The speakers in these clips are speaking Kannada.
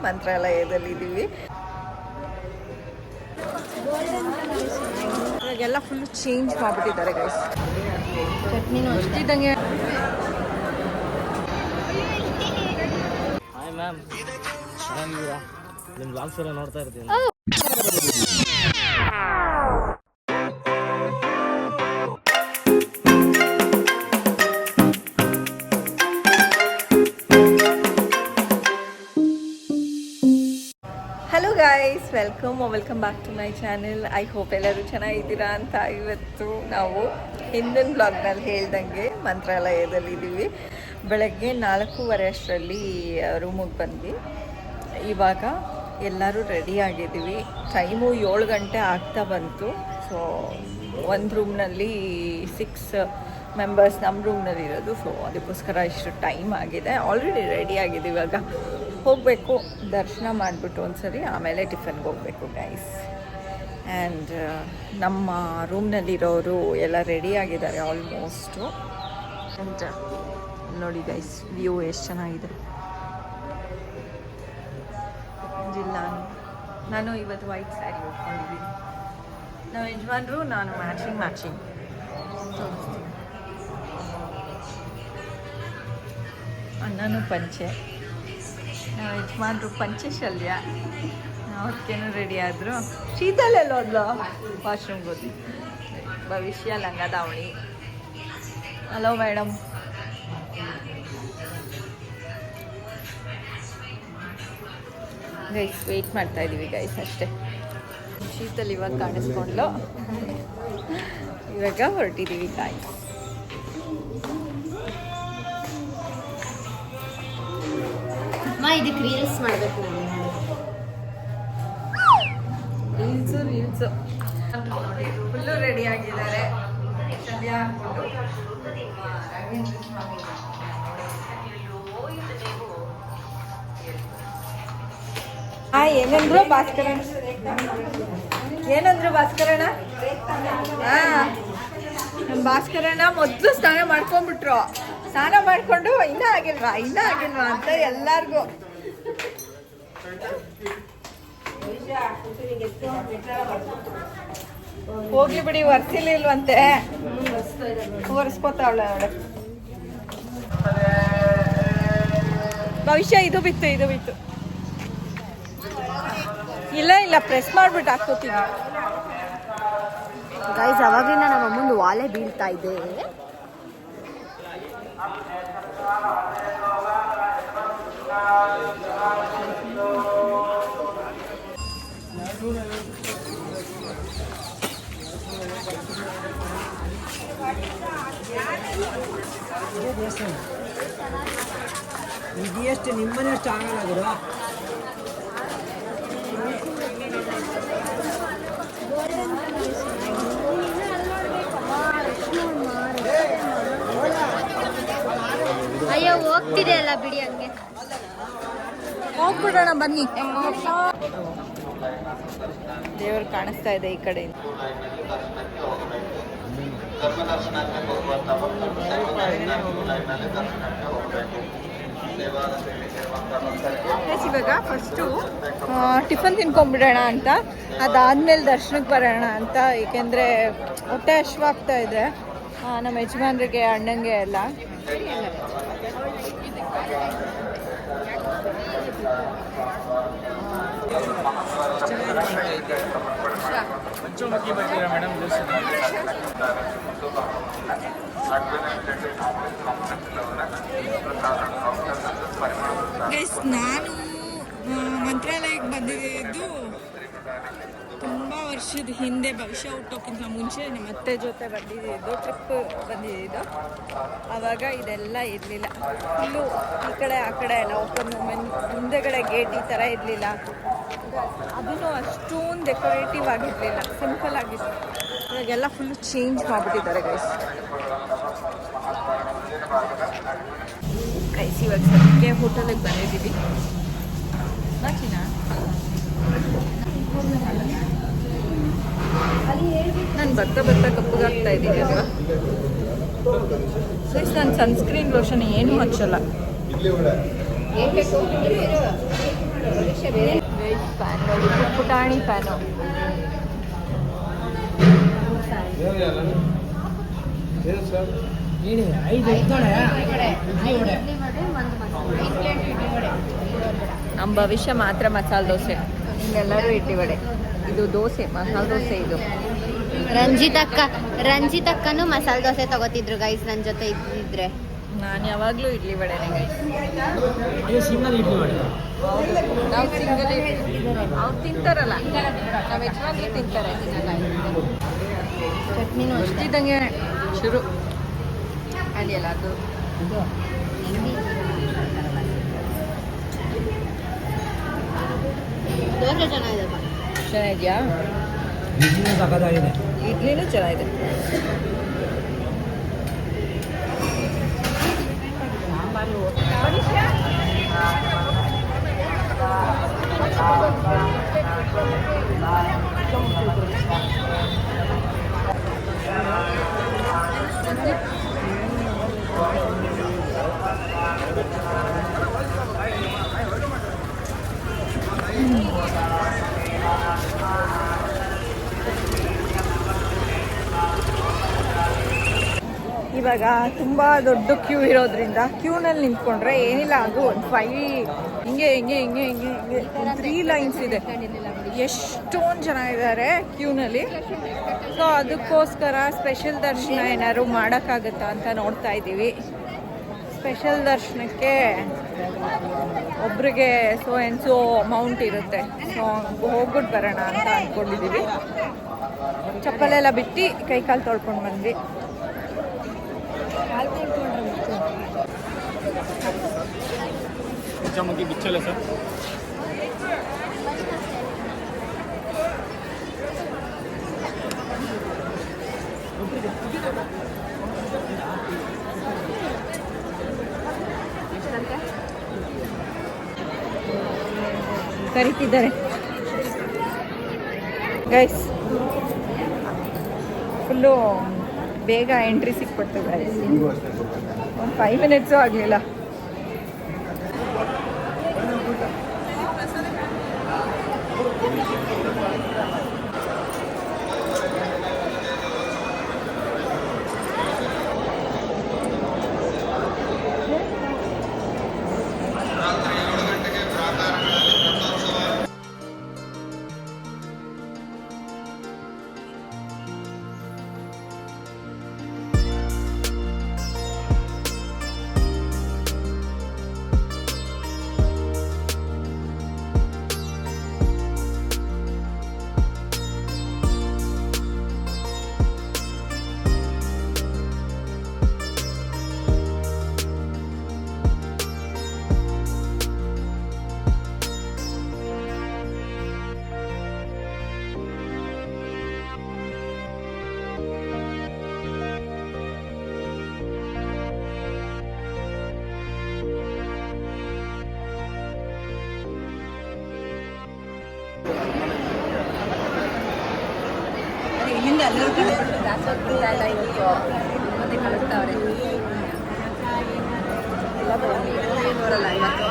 ಮಂತ್ರಾಲಯದಲ್ಲಿದ್ದೀವಿ. ಇವಾಗೆಲ್ಲ ಫುಲ್ ಚೇಂಜ್ ಮಾಡಿಬಿಟ್ಟಿದ್ದಾರೆ ಗೈಸ್. ಚಟ್ನಿನೂ ಅಷ್ಟಿದ್ದಂಗೆ. ಹಾಯ್ ಮ್ಯಾಮ್, ನಿಮ್ಮ ಬ್ಲಾಗ್ಸ್ ಎಲ್ಲ ನೋಡ್ತಾ ಇರ್ತೀನಿ. Hello guys, welcome back to my channel. I hope ಎಲ್ಲರೂ ಚೆನ್ನಾಗಿದ್ದೀರಾ ಅಂತ. ಇವತ್ತು ನಾವು ಹಿಂದಿನ ಬ್ಲಾಗ್ನಲ್ಲಿ ಹೇಳ್ದಂಗೆ ಮಂತ್ರಾಲಯದಲ್ಲಿದ್ದೀವಿ. ಬೆಳಗ್ಗೆ 4:30 ಅಷ್ಟರಲ್ಲಿ ರೂಮಿಗೆ ಬಂದ್ವಿ. ಇವಾಗ ಎಲ್ಲರೂ ರೆಡಿ ಆಗಿದ್ದೀವಿ. ಟೈಮು 7 ಗಂಟೆ ಆಗ್ತಾ ಬಂತು. ಸೊ ಒಂದು ರೂಮ್ನಲ್ಲಿ 6 ಮೆಂಬರ್ಸ್ ನಮ್ಮ ರೂಮ್ನಲ್ಲಿ ಇರೋದು. ಸೊ ಅದಕ್ಕೋಸ್ಕರ ಇಷ್ಟು ಟೈಮ್ ಆಗಿದೆ. ಆಲ್ರೆಡಿ ರೆಡಿ ಆಗಿದ್ದೀವಿ. ಇವಾಗ ಹೋಗಬೇಕು, ದರ್ಶನ ಮಾಡಿಬಿಟ್ಟು ಒಂದ್ಸರಿ ಆಮೇಲೆ ಟಿಫನ್ಗೆ ಹೋಗಬೇಕು ಗೈಸ್. ಆ್ಯಂಡ್ ನಮ್ಮ ರೂಮ್ನಲ್ಲಿರೋರು ಎಲ್ಲ ರೆಡಿ ಆಗಿದ್ದಾರೆ ಆಲ್ಮೋಸ್ಟು. ಆ್ಯಂಡ್ ನೋಡಿ ಗೈಸ್, ವ್ಯೂ ಎಷ್ಟು ಚೆನ್ನಾಗಿದೆ. ನಾನು ಇವತ್ತು ವೈಟ್ ಸ್ಯಾರಿ ಉಟ್ಕೊಂಡಿದ್ದೀನಿ. ನಾವು ಯಜಮಾನ್ರು ನಾನು ಮ್ಯಾಚಿಂಗ್ ತೋರಿಸ್ತೀನಿ. ಅಣ್ಣನೂ ಪಂಚೆ, ನಾವು ಯಜಮಾನ್ರು ಪಂಚೆ ಶಲ್ಯ. ಅವ್ರಿಗೇನು ರೆಡಿ ಆದರು. ಶೀತಲೆಲ್ಲ ಹೋದ್ಲು ವಾಶ್ರೂಮ್ಗೆ ಹೋದ್ವಿ. ಭವಿಷ್ಯ ಲಂಗ ದಾವಣಿ. Hello madam. ಗೈಸ್ ವೆಯ್ಟ್ ಮಾಡ್ತಾ ಇದ್ದೀವಿ ಗೈಸ್ ಅಷ್ಟೇ. ಶೀತಲ್ ಇವಾಗ ಕಾಣಿಸ್ಕೊಂಡ್ಲು. ಇವಾಗ ಹೊರಟಿದ್ದೀವಿ ಗೈಸ್. ಇದಕ್ಕೆ ರೀಲ್ಸ್ ಮಾಡಬೇಕು. ರೀಲ್ಸು ಫುಲ್ಲು ರೆಡಿ ಆಗಿದ್ದಾರೆ. ಸದ್ಯ ಏನಂದ್ರು ಭಾಸ್ಕರಣ್ಣ? ನಮ್ಮ ಭಾಸ್ಕರಣ್ಣ ಮೊದಲು ಸ್ನಾನ ಮಾಡ್ಕೊಂಡ್ಬಿಟ್ರು. ಸ್ನಾನ ಮಾಡಿಕೊಂಡು ಇನ್ನೂ ಆಗಿಲ್ವಾ ಅಂತ ಎಲ್ಲರಿಗೂ. ಹೋಗ್ಲಿ ಬಿಡಿ, ಒರ್ಸಿಲಿಲ್ವಂತೆ, ಒರೆಸ್ಕೋತಾವಳೆ ಅವಳೆ. ಭವಿಷ್ಯ ಇದು ಬಿತ್ತು. ಇಲ್ಲ ಪ್ರೆಸ್ ಮಾಡ್ಬಿಟ್ಟು ಹಾಕ್ಕೋತೀವಿ ಗೈಸ್. ಅವಾಗಲಿಂದ ನಮ್ಮ ಅಮ್ಮಂದು ವಾಲೆ ಬೀಳ್ತಾ ಇದೆ. ಇದೆಷ್ಟು ನಿಮ್ಮನೆ ಅಷ್ಟು ಆಗಲ್ಲ ಗುರು. ಅಯ್ಯೋ ಹೋಗ್ತಿದೆ ಅಲ್ಲ ಬಿಡಿ, ಹಂಗೆ ಹೋಗ್ಬಿಡೋಣ ಬನ್ನಿ. ದೇವರು ಕಾಣಿಸ್ತಾ ಇದೆ ಈ ಕಡೆ. ಇವಾಗ ಫಸ್ಟು ಟಿಫನ್ ತಿನ್ಕೊಂಡ್ಬಿಡೋಣ ಅಂತ, ಅದಾದ್ಮೇಲೆ ದರ್ಶನಕ್ಕೆ ಬರೋಣ ಅಂತ. ಏಕೆಂದರೆ ಹೊಟ್ಟೆ ಹಶ್ವಾಗ್ತಾ ಇದೆ ನಮ್ಮ ಯಜಮಾನ್ರಿಗೆ, ಅಣ್ಣಂಗೆ ಎಲ್ಲ. ನಾನು ಮಂತ್ರಾಲಯಕ್ಕೆ ಬಂದಿದ್ದು ತುಂಬ ವರ್ಷದ ಹಿಂದೆ, ಭವಿಷ್ಯ ಹುಟ್ಟೋಕ್ಕಿಂತ ಮುಂಚೆ ನಿಮ್ಮ ಅತ್ತೆ ಜೊತೆ ಬಂದಿದ್ದು, ಟ್ರಿಪ್ ಬಂದಿದ್ದು. ಆವಾಗ ಇದೆಲ್ಲ ಇರಲಿಲ್ಲ. ಫುಲ್ಲು ಈ ಕಡೆ ಆ ಕಡೆ ಎಲ್ಲ ಓಪನ್, ಮುಂದೆಗಡೆ ಗೇಟ್ ಈ ಥರ ಇರಲಿಲ್ಲ. ಅದನ್ನು ಅಷ್ಟೊಂದು ಡೆಕೋರೇಟಿವ್ ಆಗಿರಲಿಲ್ಲ, ಸಿಂಪಲ್ ಆಗಿತ್ತು. ಇವಾಗೆಲ್ಲ ಫುಲ್ಲು ಚೇಂಜ್ ಮಾಡಿಬಿಟ್ಟಿದ್ದಾರೆ ಗೈಸ್. ಇವಾಗ ಸದ್ಯಕ್ಕೆ ಹೋಟೆಲಿಗೆ ಬಂದಿದ್ದೀವಿ. ನಾನು ಬರ್ತಾ ಕಪ್ಪಗಾಗ್ತಾ ಇದ್ದೀನಿ ಅಲ್ವಾ. ಸೈಸ್ ನಾನು ಸನ್ಸ್ಕ್ರೀನ್ ಲೋಷನ್ ಏನೂ ಹಚ್ಚಲ್ಲ. ಫ್ಯಾನ್ ನೋಡಿ, ಪುಟಾಣಿ ಫ್ಯಾನು. ನಮ್ಮ ಭವಿಷ್ಯ ಮಾತ್ರ ಮಸಾಲೆ ದೋಸೆ, ಎಲ್ಲರೂ ಇಡ್ಲಿ ವಡೆ. ಇದು ದೋಸೆ, ಮಸಾಲೆ ದೋಸೆ ಇದು. ರಂಜಿತಕ್ಕನು ಮಸಾಲೆ ದೋಸೆ ತಗೋತಿದ್ರು ಗೈಸ್ ನನ್ನ ಜೊತೆ ಇದ್ದಿದ್ರೆ. ನಾನು ಯಾವಾಗಲೂ ಇಡ್ಲಿ ವಡೆನೇ ಗೈಸ್. ಸಿಂಗಲ್ ಇಡ್ಲಿ ಮಾಡಿ. ನಾವು ಸಿಂಗಲ್ ಅವ್ರು ತಿಂತಾರಲ್ಲ, ನಾವು ಯಜಮಾನ್ರು ತಿಂತಾರೆ. ಚಟ್ನಿನೂ ಅಷ್ಟಿದ್ದಂಗೆ ಶುರು ಅಲ್ಲಿಯಲ್ಲ ಅದು. ದೋಸೆ ಚೆನ್ನಾಗಿದೆ. ಚೆನ್ನಾಗಿದೆಯಾ? ಇಡ್ಲಿನೂ ಸಖತ್ತಾಗಿದೆ. ಇಡ್ಲಿನೂ ಚೆನ್ನಾಗಿದೆ. ಇವಾಗ ತುಂಬ ದೊಡ್ಡ ಕ್ಯೂ ಇರೋದ್ರಿಂದ ಕ್ಯೂನಲ್ಲಿ ನಿಂತ್ಕೊಂಡ್ರೆ ಏನಿಲ್ಲ ಅದು ಒಂದು ಹಿಂಗೆ 3 ಲೈನ್ಸ್ ಇದೆ. ಎಷ್ಟೊಂದು ಜನ ಇದ್ದಾರೆ ಕ್ಯೂನಲ್ಲಿ. ಸೊ ಅದಕ್ಕೋಸ್ಕರ ಸ್ಪೆಷಲ್ ದರ್ಶನ ಏನಾದ್ರು ಮಾಡೋಕ್ಕಾಗುತ್ತಾ ಅಂತ ನೋಡ್ತಾ ಇದ್ದೀವಿ. ಸ್ಪೆಷಲ್ ದರ್ಶನಕ್ಕೆ ಒಬ್ರಿಗೆ ಸೊ ಅಮೌಂಟ್ ಇರುತ್ತೆ. ಸೊ ಹೋಗ್ಬಿಟ್ಟು ಬರೋಣ ಅಂತ ಅಂದ್ಕೊಂಡಿದ್ದೀವಿ. ಚಪ್ಪಲೆಲ್ಲ ಬಿಟ್ಟು ಕೈಕಾಲು ತೊಳ್ಕೊಂಡು ಬಂದ್ವಿ. ಚಮಕಿ ಬಿಚ್ಚಲ್ಲ ಸರ್. ಕರಿತಿದ್ದಾರೆ ಗೈಸ್. ಫುಲ್ಲು ಬೇಗ ಎಂಟ್ರಿ ಸಿಕ್ಬಿಡ್ತು ಗೈಸ್. ಒಂದು 5 ಮಿನಿಟ್ಸು ಆಗಲಿಲ್ಲ. ಇಲ್ಲಿಂದ ಎಲ್ಲರೂ ದಾಸೋಹ ಎಲ್ಲ ಇವತ್ತು ಮತ್ತೆ ಕಳಿಸ್ತಾವ್ರೆ. ಎಲ್ಲ ಬರಲ್ಲ ಇವತ್ತು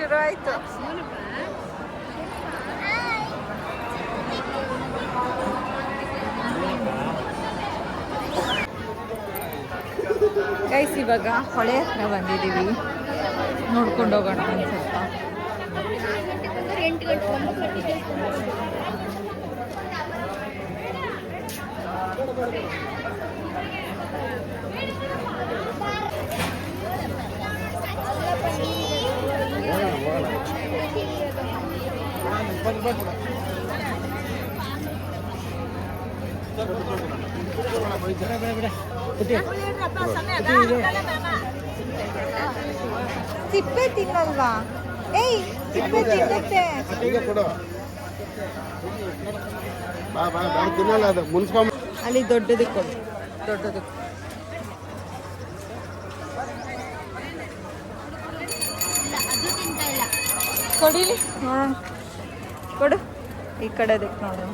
ಶುರು ಆಯ್ತು. ಗೈಸ್ ಇವಾಗ ಹೊಳೆ ಹತ್ರ ಬಂದಿದ್ದೀವಿ, ನೋಡ್ಕೊಂಡು ಹೋಗೋಣ ಒಂದು ಸ್ವಲ್ಪ. ಸಿಪ್ಪೆ ತಿನ್ನಲ್ವಾ? ಏಯ್ ಸಿಪ್ಪೆ ತಿನ್ನುತ್ತೆ. ಅಲ್ಲಿ ದೊಡ್ಡದಕ್ಕೆ ಕೊಡು, ದೊಡ್ಡದಕ್ಕೆ ಕೊಡಿಲಿ. ಹಾಂ ಕೊಡು, ಈ ಕಡೆದಕ್ಕೆ ನೋಡು.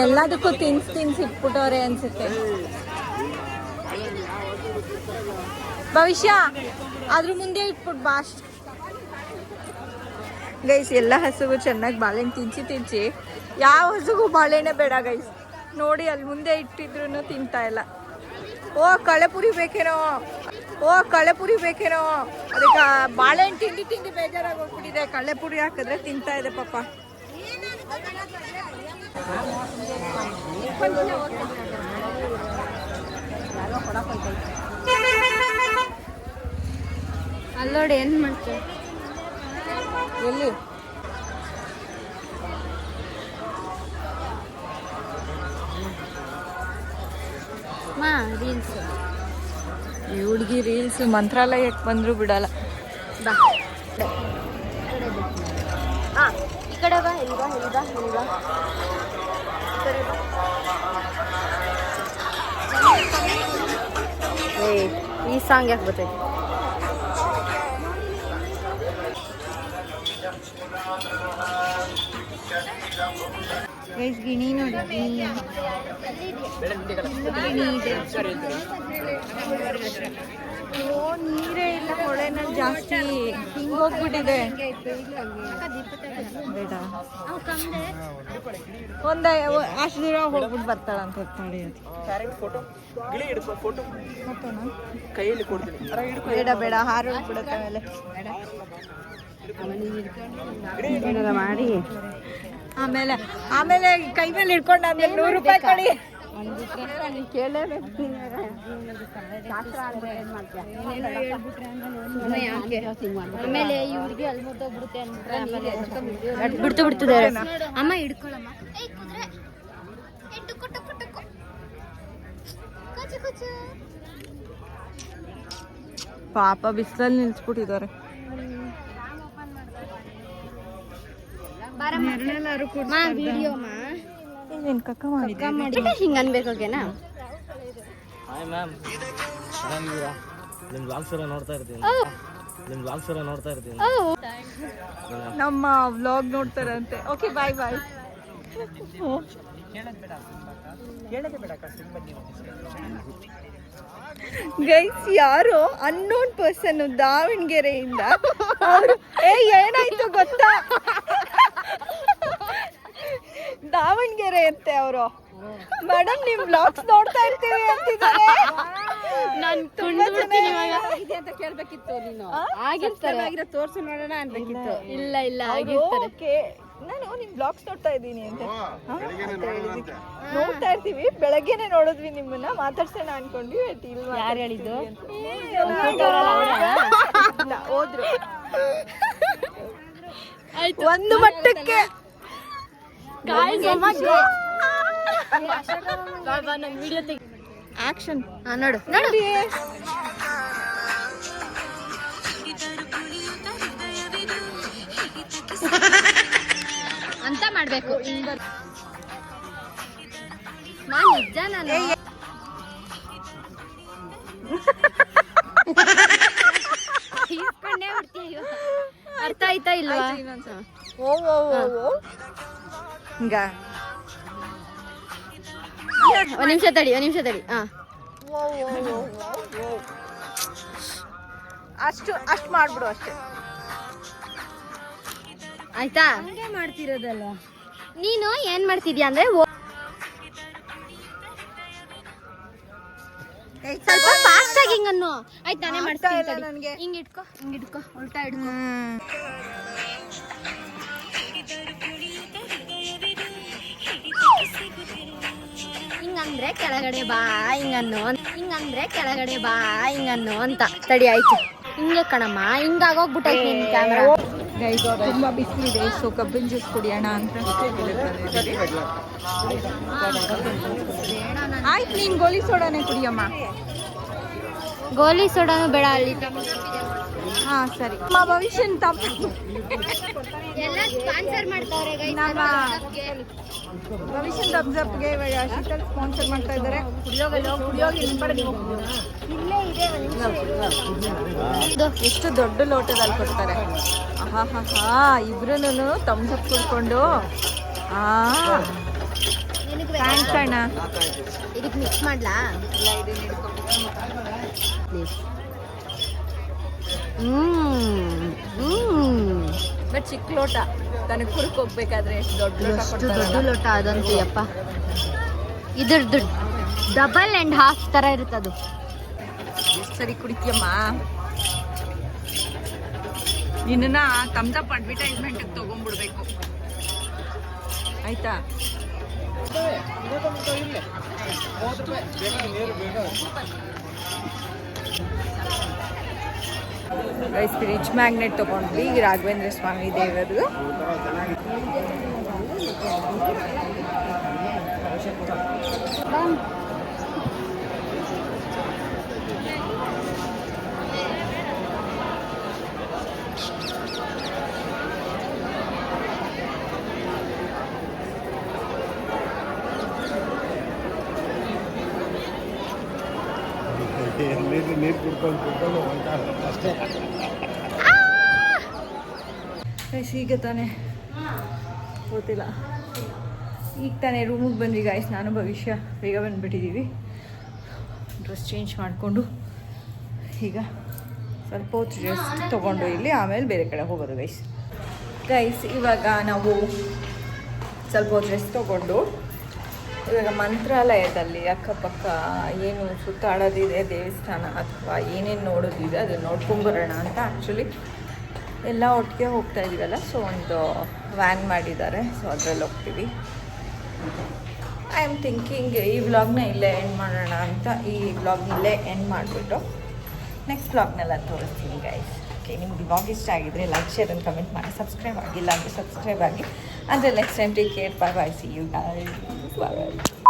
ಎಲ್ಲದಕ್ಕೂ ತಿನ್ಸಿ ಇಟ್ಬಿಟ್ಟವ್ರೆ ಅನ್ಸುತ್ತೆ. ಭವಿಷ್ಯ ಅದ್ರ ಮುಂದೆ ಇಟ್ಬಿಟ್ಟು ಬಾ ಅಷ್ಟು. ಗೈಸ್ ಎಲ್ಲ ಹಸುಗೂ ಚೆನ್ನಾಗಿ ಬಾಳೆಹಣ್ಣು ತಿನ್ಸಿ ಯಾವ ಹಸುಗೂ ಬಾಳೆಹಣ್ಣೆ ಬೇಡ ಗೈಸ್. ನೋಡಿ ಅಲ್ಲಿ ಮುಂದೆ ಇಟ್ಟಿದ್ರು ತಿಂತಾ ಇಲ್ಲ. ಓ ಕಳೆಪುರಿ ಬೇಕೇನೋ, ಅದಕ್ಕೆ ಬಾಳೆಹಣ್ಣು ತಿಂದು ಬೇಜಾರಾಗಿ ಹೋಗ್ಬಿಟ್ಟಿದೆ. ಕಳೆಪುರಿ ಹಾಕಿದ್ರೆ ತಿಂತಾ ಇದೆ ಪಾಪ. ಅಲ್ಲೋಡಿ ಏನ್ ಮಾಡ್ತೀವಿ ಎಲ್ಲಿ ರೀಲ್ಸ್ ಈ ಹುಡುಗಿ ರೀಲ್ಸ್ ಮಂತ್ರಾಲಯಕ್ಕೆ ಬಂದ್ರು ಬಿಡಲ್ಲ. ಬಾ ಈ ಕಡೆ ಬಾ, ಇಲ್ಲಿ ಬಾ. ಈ ಸಾಂಗ್ ಯಾಕೆ ಬರ್ತೈತಿ? ಗೈಸ್ ಗಿಣಿ ನೋಡಿ, ನೀರೇ ಇಲ್ಲ ಹೊಳೆನಲ್ಲಿ ಜಾಸ್ತಿ, ಹಿಂಗೋಗ್ಬಿಟ್ಟಿದೆ. ಬೇಡ ಒಂದ ಅಷ್ಟು ದೂರ ಹೋಗ್ಬಿಟ್ಟು ಬರ್ತಾಳಂತ ಹೊತ್ತಾಡಿ. ಬೇಡ ಹಾರೋಗ್ಬಿಡುತ್ತೆ ಆಮೇಲೆ. ಏನಾರ ಮಾಡಿ ಆಮೇಲೆ ಕೈ ಮೇಲೆ ಹಿಡ್ಕೊಂಡು ಆಮೇಲೆ 100 ರೂಪಾಯಿ ಕೊಡಿ. ಆಮೇಲೆ ಇವ್ರಿಗೆ ಅಲ್ಲಿ ಬಿಡ್ತದೆ. ಅಮ್ಮ ಹಿಡ್ಕೊಳಮ್ಮ. ಪಾಪ ಬಿಸಿಲಲ್ಲಿ ನಿಲ್ಸ್ಬಿಟ್ಟಿದ್ದಾರೆ. ಹಿಂಗ ಅನ್ಬೇಕಾಗೇನಾ? ನಮ್ಮ ವ್ಲಾಗ್ ನೋಡ್ತಾರಂತೆ. Okay bye. ಗೈಸ್ ಯಾರೋ ಅನ್ನೋನ್ ಪರ್ಸನ್ ದಾವಣಗೆರೆಯಿಂದ ಅವರು ಏನಾಯ್ತು ಗೊತ್ತಾ, ದಾವಣಗೆರೆ ಅಂತೆ ಅವರು. ಮೇಡಮ್ ನಿಮ್ ಬ್ಲಾಗ್ಸ್ ನೋಡ್ತಾ ಇರ್ತೀವಿ ಅಂತಿದ್ದಾರೆ. ಅಂತ ಕೇಳ್ಬೇಕಿತ್ತು ನೀನು. ಆಗಿರ್ತಾರೆ ತೋರ್ಸು ನೋಡೋಣ ಅನ್ಬೇಕಿತ್ತು. ಇಲ್ಲ ಆಗಿರ್ತಾರೆ. ನಾನು ನಿಮ್ ಬ್ಲಾಗ್ಸ್ ನೋಡ್ತಾ ಇದ್ದೀನಿ ಅಂತ ನೋಡ್ತಾ ಇರ್ತೀವಿ. ಬೆಳಗ್ಗೆನೆ ನೋಡಿದ್ವಿ ನಿಮ್ಮನ್ನ, ಮಾತಾಡ್ಸೋಣ ಅನ್ಕೊಂಡ್ವಿ. ಯಾರು ಹೇಳಿದ್ದು? ಹೋದ್ರು ಒಂದು ಮಟ್ಟಕ್ಕೆ. ಆಕ್ಷನ್ ನೋಡು ಅಂತ ಮಾಡ್ಬೇಕು. ನಿಜ ನಾನು ಇಸ್ಕೊಂಡೇ ಬಿಡ್ತೀವಿ. ಅರ್ಥ ಆಯ್ತಾ ಇಲ್ವಾ? ಹಿಂಗ ಒಂದ್ ನಿಮಿಷ ತಡಿ ಹಾಂ ಅಷ್ಟು ಮಾಡ್ಬಿಡು ಅಷ್ಟೇ. ಆಯ್ತಾ ಮಾಡ್ತಿರೋದಲ್ವಾ ನೀನು ಏನ್ ಮಾಡ್ತಿದ್ಯಾ ಅಂದ್ರೆ ಸ್ವಲ್ಪ ಫಾಸ್ಟ್ ಆಗಿ ಹಿಂಗನ್ನು ಆಯ್ತು ನಾನೇ ಮಾಡ್ತೀನಿ ನನಗೆ ಹಿಂಗ್ ಇಟ್ಕೋ ಉಲ್ಟಾ ಇಡ್ಕೋ ಹಿಂಗಂದ್ರೆ ಕೆಳಗಡೆ ಬಾ ಹಿಂಗನ್ನು ಅಂತ ತಡಿ ಆಯ್ತು ಹಿಂಗೆ ಕಣಮ್ಮ ಹಿಂಗಾಗೋಗ್ಬಿಟ್ಟೈತೆ ನಿನ್ ಕ್ಯಾಮ್ರಾ. ಗೈಸ್ ತುಂಬ ಬಿಸಿಲಿದೆ, ಸೊ ಕಬ್ಬಿನ ಜ್ಯೂಸ್ ಕುಡಿಯೋಣ ಅಂತ ಆಯ್ತು. ನೀನು ಗೋಲಿ ಸೋಡಾನೇ ಕುಡಿಯಮ್ಮ. ಗೋಲಿ ಸೋಡಾನು ಬೇಡ ಅಲ್ಲಿ ಹಾಂ ಸರಿ. ಭವಿಷ್ಯನ್ ತಪ್ಪು ಎಲ್ಲ ಸ್ಪಾನ್ಸರ್ ಮಾಡ್ತಾವ್ರೆ guys. ನಮ್ಮ ಭವಿಷ್ಯನ್ ತಪ್ಸಪ್ಗೆ ಶೀತಲ್ ಸ್ಪಾನ್ಸರ್ ಮಾಡ್ತಾ ಇದ್ದಾರೆ. ಇಲ್ಲೇ ಇದೆ ಎಷ್ಟು ದೊಡ್ಡ ಲೋಟದಲ್ಲಿ ಕೊಡ್ತಾರೆ. ಹಾ ಇಬ್ರು ತಮ್ಸಪ್ ಕುಡ್ಕೊಂಡು ಥ್ಯಾಂಕ್ಸ್ ಅಣ್ಣ. ಇದಕ್ಕೆ ಮಿಕ್ಸ್ ಮಾಡ್ಲಾ? ಬಟ್ ಚಿಕ್ಕ ಲೋಟ ತನಗೆ ಕುರ್ಕ್ ಹೋಗ್ಬೇಕಾದ್ರೆ ಎಷ್ಟು ದೊಡ್ಡ ಲೋಟ ದೊಡ್ಡ ಲೋಟ ಅದಂತೂ ಯಪ್ಪ. ಇದ್ರದ್ದು ಡಬಲ್ ಅಂಡ್ ಹಾಫ್ ತರ ಇರುತ್ತದು. ಸರಿ ಕುಡಿತೀಯಮ್ಮ. ನಿನ್ನ ತಮ್ದಪ್ ಅಡ್ವರ್ಟೈಸ್ಮೆಂಟ್ ತಗೊಂಡ್ಬಿಡ್ಬೇಕು ಆಯ್ತಾ? ಫ್ರಿಡ್ಜ್ ಮ್ಯಾಗ್ನೆಟ್ ತಗೊಂಡ್ವಿ ರಾಘವೇಂದ್ರ ಸ್ವಾಮಿ ದೇವರು. ನೀರು ಕುಡ್ಕೊಂಡು ಅಷ್ಟೇ. ಈಗ ತಾನೇ ಗೊತ್ತಿಲ್ಲ, ಈಗ ತಾನೇ ರೂಮಿಗೆ ಬಂದ್ವಿ ಗಾಯ್ಸ್. ನಾನು ಭವಿಷ್ಯ ಬೇಗ ಬಂದುಬಿಟ್ಟಿದ್ದೀವಿ. ಡ್ರೆಸ್ ಚೇಂಜ್ ಮಾಡಿಕೊಂಡು ಈಗ ಸ್ವಲ್ಪ ಹೊತ್ತು ರೆಸ್ಟ್ ತೊಗೊಂಡು ಇಲ್ಲಿ ಆಮೇಲೆ ಬೇರೆ ಕಡೆ ಹೋಗೋದು ಗೈಸ್. ಇವಾಗ ನಾವು ಸ್ವಲ್ಪ ಹೊತ್ತು ರೆಸ್ಟ್ ತೊಗೊಂಡು ಇವಾಗ ಮಂತ್ರಾಲಯದಲ್ಲಿ ಅಕ್ಕಪಕ್ಕ ಏನು ಸುತ್ತಾಡೋದಿದೆ, ದೇವಸ್ಥಾನ ಅಥವಾ ಏನೇನು ನೋಡೋದಿದೆ ಅದನ್ನು ನೋಡ್ಕೊಂಬರೋಣ ಅಂತ ಆ್ಯಕ್ಚುಲಿ ಎಲ್ಲ ಒಟ್ಟಿಗೆ ಹೋಗ್ತಾ ಇದ್ದೀವಲ್ಲ. ಸೊ ಒಂದು ವ್ಯಾನ್ ಮಾಡಿದ್ದಾರೆ, ಸೊ ಅದರಲ್ಲಿ ಹೋಗ್ತೀವಿ. ಐ ಆಮ್ ಥಿಂಕಿಂಗ್ ಈ ವ್ಲಾಗ್ನ ಇಲ್ಲೇ ಎಂಡ್ ಮಾಡೋಣ ಅಂತ. ಈ ವ್ಲಾಗ್ನಲ್ಲೇ ಎಂಡ್ ಮಾಡಿಬಿಟ್ಟು ನೆಕ್ಸ್ಟ್ ವ್ಲಾಗ್ನೆಲ್ಲ ತೋರಿಸ್ತೀನಿ ಗೈಸ್. ಓಕೆ, ನಿಮ್ಗೆ ವ್ಲಾಗ್ ಇಷ್ಟ ಆಗಿದ್ರೆ ಲೈಕ್, ಶೇರ್ ಆ್ಯಂಡ್ ಕಮೆಂಟ್ ಮಾಡಿ. ಸಬ್ಸ್ಕ್ರೈಬ್ ಆಗಿಲ್ಲ ಅಂದರೆ ಸಬ್ಸ್ಕ್ರೈಬ್ ಆಗಿ. ಅಂದರೆ next time take care. Bye bye, see you guys. Bye by.